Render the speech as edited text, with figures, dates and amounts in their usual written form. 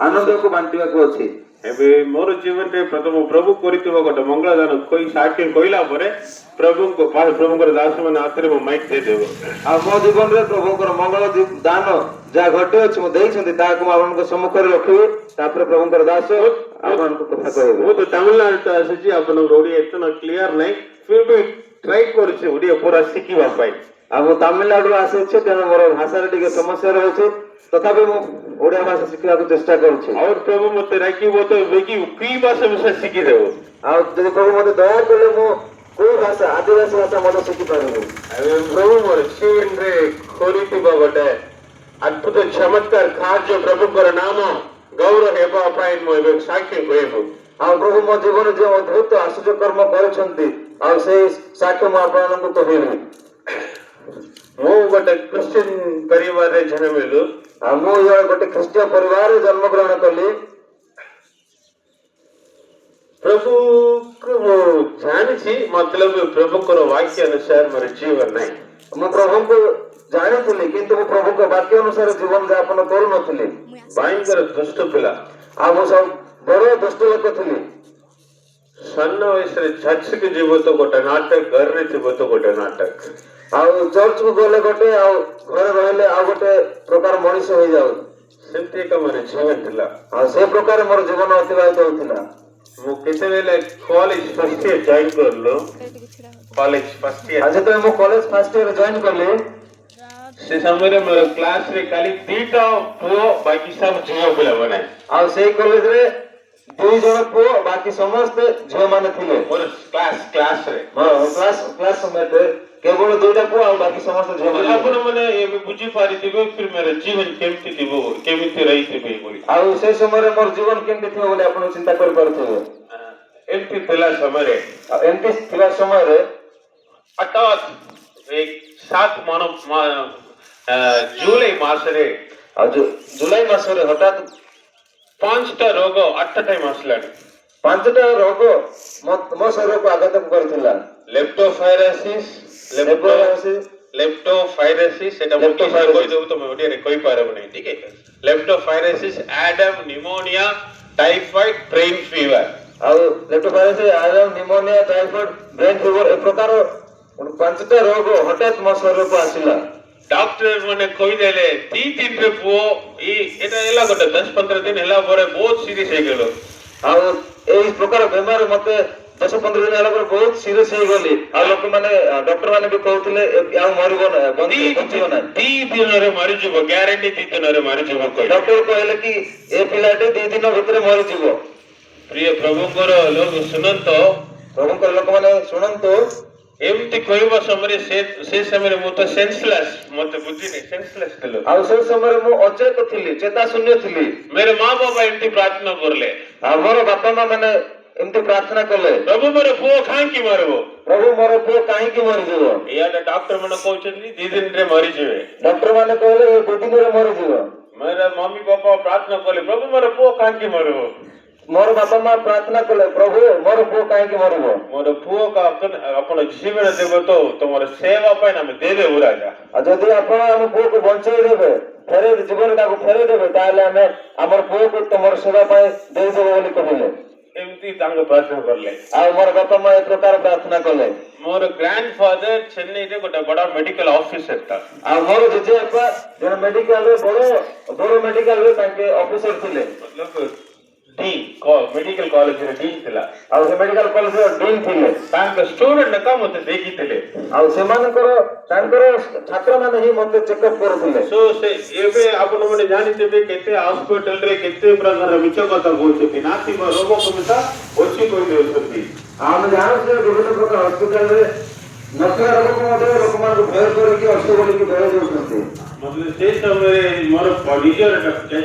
ଆନନ୍ଦକୁ ବାଣ୍ଟିବାକୁ ଅଛି। ଏବେ ମୋର ଜୀବନରେ ପ୍ରଥମ ପ୍ରଭୁ କରିଥିବା ଗୋଟେ ମଙ୍ଗଳ ଦାନ କହି ସାକ୍ଷୀ କହିଲା ପରେ ପ୍ରଭୁଙ୍କର ଦାସ ମାନେ ହାତରେ ମୋ ମାଇକ୍ ଦେଇଦେବ। ଆଉ ମୋ ଜୀବନରେ ପ୍ରଭୁଙ୍କର ମଙ୍ଗଳ ଦାନ ଯାହା ଘଟିଅଛି ମୁଁ ଦେଇଛନ୍ତି ତାହାକୁ ମୁଁ ଆପଣଙ୍କ ସମ୍ମୁଖରେ ରଖିବି। ତାପରେ ପ୍ରଭୁଙ୍କର ଦାସ ଆପଣଙ୍କୁ କଥା କହିବି। ମୁଁ ତ ତାମିଲନାଡୁ ଆସିଛି, ଆପଣଙ୍କର ଓଡ଼ିଆ ଏତେ କ୍ଲିୟର ନାହିଁ, ଫିର ବି ଟ୍ରାଏ କରୁଛି ଓଡ଼ିଆ ପୁରା ଶିଖିବା ପାଇଁ। ଆଉ ମୁଁ ତାମିଲନାଡୁରୁ ଆସିଛି, ତେଣୁ ମୋର ଭାଷାରେ ଟିକେ ସମସ୍ୟା ରହୁଛି, ତଥାପି ମୁଁ ଓଡ଼ିଆ ଭାଷା ଶିଖିବାକୁ ଚେଷ୍ଟା କରୁଛି। ଆଉ ପ୍ରଭୁ ମତେ ରାଖିବ ତ ବେଗି କି ଭାଷା ବିଷୟ ଶିଖିଦେବ। ଆଉ ଯଦି ପ୍ରଭୁ ମତେ ଦୟା କଲେ ମୁଁ କୋଉ ଭାଷା ଆଦିବାସୀ ଭାଷା ମଧ୍ୟ ଶିଖିପାରିବି। ପ୍ରଭୁ ମୋର ଜୀବନରେ ଖୋଲିଥିବା ଗୋଟେ ଅଦ୍ଭୁତ ଚମତ୍କାର କାର୍ଯ୍ୟ ପ୍ରଭୁଙ୍କର ନାମ ଗୌରବ ହେବା ପାଇଁ ମୁଁ ଏବେ ସାକ୍ଷୀ କହିବୁ। ଆଉ ପ୍ରଭୁ ମୋ ଜୀବନରେ ଯେଉଁ ଅଦ୍ଭୁତ ଆଶ୍ଚର୍ଯ୍ୟ କର୍ମ କରିଛନ୍ତି ଆଉ ସେଇ ସାକ୍ଷ୍ୟ ମୁଁ ଆପଣଙ୍କୁ କହିବି। ମୁଁ ଗୋଟେ ଖ୍ରୀଷ୍ଟିଆନ ପରିବାରରେ ଜନ୍ମିଲୁ। ଆଉ ମୁଁ ଗୋଟେ ଖ୍ରୀଷ୍ଟୀୟ ପରିବାରରେ ଜନ୍ମଗ୍ରହଣ କଲି। ପ୍ରଭୁକୁ ମୁଁ ଜାଣିଛି, ମତଲବ ପ୍ରଭୁଙ୍କର ବାକ୍ୟ ଅନୁସାର ମୋର ଜୀବନ ନାହିଁ। ମୁଁ ପ୍ରଭୁଙ୍କୁ ଜାଣିଥିଲି, କିନ୍ତୁ ମୁଁ ପ୍ରଭୁଙ୍କ ବାକ୍ୟ ଅନୁସାରେ ଜୀବନ ଯାପନ କରୁନଥିଲି। ଭୟଙ୍କର ଦୁଷ୍ଟ ପିଲା। ଆଉ ମୁଁ ସବୁ ବଡ ଦୁଷ୍ଟ ଲୋକ ଥିଲି। ସାନ ବୟସରେ ଚର୍ଚ୍ଚକୁ ଯିବ ତ ଗୋଟେ ନାଟକ, ଘରରେ ଥିବ ତ ଗୋଟେ ନାଟକ। ଆଉ ଚର୍ଚ୍ଚକୁ ଗଲେ ଗୋଟେ, ଆଉ ଘରେ ରହିଲେ ଆଉ ଗୋଟେ ପ୍ରକାର ମଣିଷ ହେଇଯାଉ। ସେମିତି ଏକ ମୋର ଜୀବନ ଥିଲା। ଆଉ ସେ ପ୍ରକାର ମୋର ଜୀବନ ଅତିବାହିତ ହେଉଥିଲା। ମୁଁ କେତେବେଳେ କଲେଜ ଫାର୍ଷ୍ଟ ଇୟର ଜଏନ୍ କରିଲୁ, କଲେଜ ଫାର୍ଷ୍ଟ ଇୟର ଯେତେବେଳେ ମୁଁ କଲେଜ ଫାର୍ଷ୍ଟ ଇୟର ଜଏନ୍ କଲି, ସେ ସମୟରେ ମୋର କ୍ଲାସରେ ଖାଲି 2ଟା ପୁଅ, ବାକି ସବୁ ଝିଅ ପିଲାମାନେ। ଆଉ ସେଇ କଲେଜରେ 2 ଜଣ ପୁଅ, ବାକି ସମସ୍ତେ ଝିଅ ମାନେ ଥିଲେ। ମୋର କ୍ଲାସରେ କ୍ଲାସ ସମୟରେ କେବଳ 2ଟା ପୁଅ ଆଉ ବାକି ସମସ୍ତେ ଝିଅ ମାନେ। ଆପଣ ମାନେ ଏବେ ବୁଝିପାରିଥିବେ ଫିର ମୋର ଜୀବନ କେମିତି ଥିବ, କେମିତି ରହିଥିବେ ବୋଲି। ଆଉ ସେ ସମୟରେ ମୋର ଜୀବନ କେମିତି ଥିବ ବୋଲି ଆପଣ ଚିନ୍ତା କରିପାରୁଥିବେ। ଏମିତି ଥିଲା ସମୟରେ, ଆଉ ଏମିତି ଥିବା ସମୟରେ ହଠାତ୍ 7 ଜୁଲାଇ ମାସରେ, ଆଉ ଜୁଲାଇ ମାସରେ ହଠାତ୍ 5ଟା ରୋଗ 8 ଟାଇମ୍ ଆସିଲାଣି। 5ଟା ରୋଗ ମୋ ଶରୀରକୁ ଆଘାତ କରିଥିଲା। ଲେପ୍ଟୋସ୍ପାଇରୋସିସ୍, ସେଟା ମୁଁ କହିଦେବୁ ତମେ ଓଡ଼ିଆରେ କହିପାରିବ ନାହିଁ, ଠିକ ଅଛି? ଲେପ୍ଟୋସ୍ପାଇରୋସିସ୍, ଆଡମ, ନିମୋନିଆ, ଟାଇଫଏଡ, ବ୍ରେନ୍ ଫିଭର। ଆଉ ଲେପ୍ଟୋସ୍ପାଇରୋସିସ୍, ଆଡମ, ନିମୋନିଆ, ଟାଇଫଏଡ, ବ୍ରେନ୍ ଫିଭର, ଏ ପ୍ରକାର 5ଟା ରୋଗ ହଠାତ୍ ମୋ ଶରୀରକୁ ଆସିଲା। ଡାକ୍ତର ମାନେ କହିଦେଲେ 3 ପୁଅ ଏଟା ହେଲା ଗୋଟେ 10-15 ଦିନ ହେଲା ପରେ ବହୁତ ସିରିୟସ ହେଇଗଲ। ଆଉ ଏଇ ପ୍ରକାର ବେମାର ମତେ 10-15 ଦିନ ହେଲା ପରେ ବହୁତ ସିରିୟସ ହେଇଗଲି। ଆଉ ଲୋକମାନେ ଡକ୍ଟର ମାନେ ବି କହୁଥିଲେ ଆଉ ମରିବ ନାହିଁ, ବଞ୍ଚିବ ନାହିଁ, 2 ଦିନରେ ମରିଯିବ, ଗ୍ୟାରେଣ୍ଟି 2 ଦିନରେ ମରିଯିବ। ଡକ୍ଟର କହିଲେ କି ଏ ପିଲାଟି 2 ଦିନ ଭିତରେ ମରିଯିବ। ପ୍ରିୟ ପ୍ରଭୁଙ୍କର ଲୋକ ଶୁଣନ୍ତୁ, ପ୍ରଭୁଙ୍କର ଲୋକମାନେ ଶୁଣନ୍ତୁ, ଏମିତି କହିବା ସମୟରେ ସେ ସମୟରେ ମୁଁ ତ ସେନ୍ସଲେସ୍, ମତେ ବୁଝିନି, ସେନ୍ସଲେସ୍ ଥିଲୁ। ଆଉ ସେ ସମୟରେ ମୁଁ ଅଚେତ ଥିଲି, ଚେତାଶୂନ୍ୟ ଥିଲି। मेरे माँ बाबा ଏମିତି ପ୍ରାର୍ଥନା କରିଲେ, ଆମର ବାପା ମା ମାନେ ଏମିତି ପ୍ରାର୍ଥନା କଲେ, ପ୍ରଭୁ ମୋର ପୁଅ କାହିଁକି ମରିବ, ପ୍ରଭୁ ମୋର ପୁଅ କାହିଁକି ମରିଯିବ। ଇଆଡେ ଡାକ୍ତର ମାନେ କହୁଛନ୍ତି 2 ଦିନରେ ମରିଯିବେ। ଡକ୍ଟର ମାନେ କହିଲେ 2 ଦିନରେ ମରିଯିବ। मेरा मम्मी पापा प्रार्थना कले, प्रभु ମୋର ପୁଅ କାହିଁକି ମରିବ। ମୋର ବାପା ମା ପ୍ରାର୍ଥନା କଲେ, ପ୍ରଭୁ ମୋର ପୁଅ କାହିଁକି ମରିବ। ମୋର ପୁଅ ଆପଣ ଜୀବନ ଦେବ ତ ତମର ସେବା ପାଇଁ ଆମେ ଦେଇଦେବୁ ରାଜା। ଆଉ ଯଦି ଆପଣ ଆମ ପୁଅକୁ ବଞ୍ଚେଇ ଦେବେ, ଜୀବନ ତାକୁ ଫେରେଇ ଦେବେ, ତାହେଲେ ଆମେ ଆମର ପୁଅକୁ ତମର ସେବା ପାଇଁ ଦେଇଦେବୁ ବୋଲି କହିଲେ। ଏମିତି ତାଙ୍କ ପ୍ରାର୍ଥନା କଲେ। ଆଉ ମୋର ବାପା ମା ଏ ପ୍ରକାର ପ୍ରାର୍ଥନା କଲେ। ମୋର ଗ୍ରାଣ୍ଡଫାଦର ଚେନ୍ନାଇରେ ଗୋଟେ ବଡ ମେଡିକାଲ ଅଫିସର था। ଆଉ ମୋର ଜେଜେବାପା ଜଣେ ମେଡିକାଲରେ ବଡ ମେଡିକାଲରେ ତାଙ୍କେ ଅଫିସର ଥିଲେ। ମେଡିକାଲ କଲେଜରେ ଡିନ୍ ଥିଲା। ଆଉ ସେ ମେଡିକାଲ କଲେଜରେ ଡିନ୍ ଥିଲେ। ତାଙ୍କ ଷ୍ଟୁଡେଣ୍ଟ ଏକା ମତେ ଦେଖିଥିଲେ। ଆଉ ତାଙ୍କର ଛାତ୍ରମାନେ ହିଁ ମତେ ଚେକଅପ୍ କରୁଥିଲେ। ସୋ ସେ ଏବେ ଆପଣ ମାନେ ଜାଣିଥିବେ କେତେ ହସ୍ପିଟାଲରେ କେତେ ପ୍ରକାର ମିଛ କଥା କହୁଛନ୍ତି, ନାଥିବ ରୋଗ କମିତା ଅଛି କହିଦେଉଛନ୍ତି। ଆମେ ଜାଣୁଛୁ ବିଭିନ୍ନ ପ୍ରକାର ହସ୍ପିଟାଲରେ ନଥିବା ରୋଗକୁ ମଧ୍ୟ ଲୋକମାନଙ୍କୁ ଭୟ କରିକି ଅଛି ବୋଲିକି ଭୟ ଦେଉଛନ୍ତି। ସେ ସମୟରେ ମୋର ନିଜର